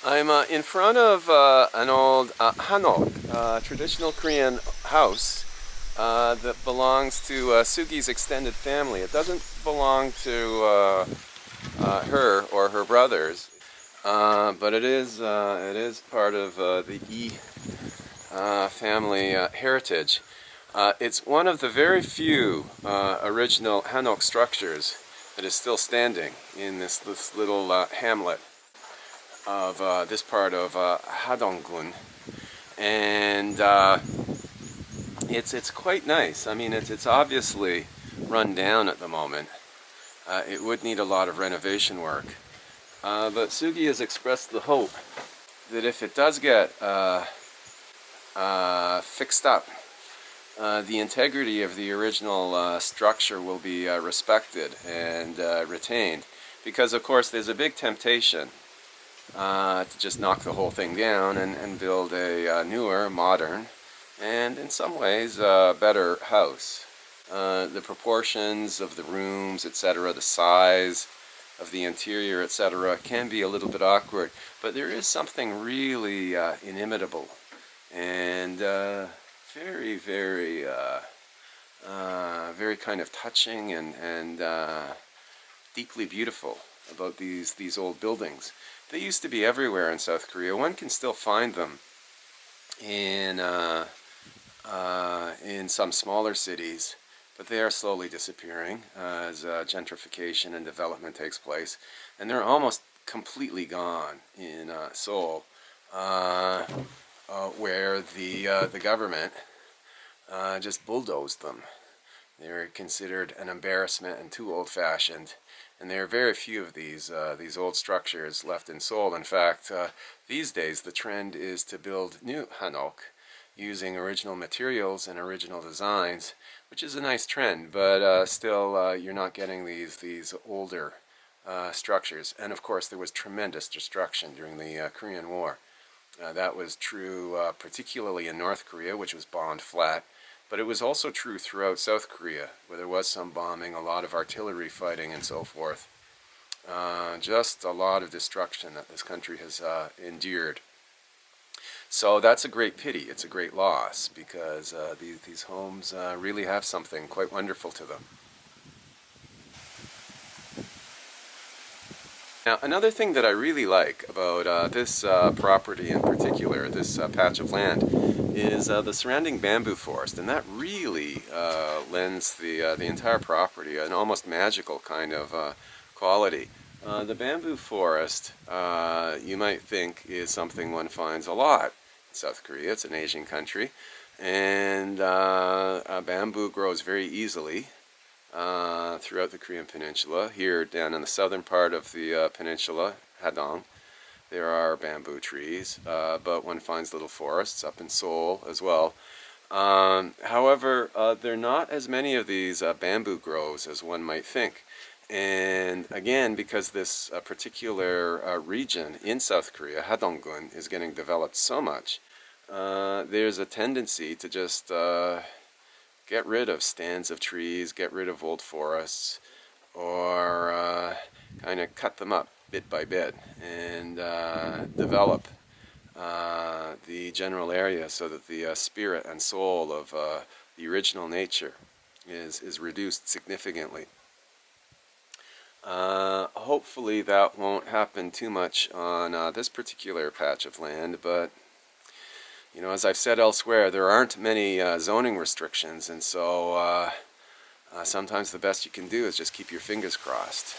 I'm in front of an old Hanok, traditional Korean house that belongs to Sugi's extended family. It doesn't belong to her or her brothers, but it is part of the family heritage. It's one of the very few original Hanok structures that is still standing in this little hamlet of this part of Hadong-gun, and it's quite nice. I mean, it's obviously run down at the moment. It would need a lot of renovation work, but Sugi has expressed the hope that if it does get fixed up, the integrity of the original structure will be respected and retained, because of course there's a big temptation to just knock the whole thing down and build a newer, modern, and in some ways better house. The proportions of the rooms, etc., the size of the interior, etc., can be a little bit awkward, but there is something really inimitable and very, very, very kind of touching and deeply beautiful about these old buildings. They used to be everywhere in South Korea. One can still find them in some smaller cities, but they are slowly disappearing as gentrification and development takes place, and they're almost completely gone in Seoul, where the government just bulldozed them. They're considered an embarrassment and too old-fashioned, and there are very few of these old structures left in Seoul. In fact, these days the trend is to build new Hanok using original materials and original designs, which is a nice trend, but still you're not getting these older structures. And of course there was tremendous destruction during the Korean War. That was true particularly in North Korea, which was bombed flat, but it was also true throughout South Korea, where there was some bombing, a lot of artillery fighting and so forth. Just a lot of destruction that this country has endured. So that's a great pity, it's a great loss, because these homes really have something quite wonderful to them. Now, another thing that I really like about this property in particular, this patch of land, is the surrounding bamboo forest, and that really lends the entire property an almost magical kind of quality. The bamboo forest, you might think, is something one finds a lot in South Korea. It's an Asian country, and bamboo grows very easily throughout the Korean peninsula. Here down in the southern part of the peninsula, Hadong, there are bamboo trees, but one finds little forests up in Seoul as well. However, there are not as many of these bamboo groves as one might think. And again, because this particular region in South Korea, Hadong-gun, is getting developed so much, there's a tendency to just get rid of stands of trees, get rid of old forests, or kind of cut them up bit by bit and develop the general area so that the spirit and soul of the original nature is reduced significantly. Hopefully that won't happen too much on this particular patch of land, but you know, as I've said elsewhere, there aren't many zoning restrictions, and so sometimes the best you can do is just keep your fingers crossed.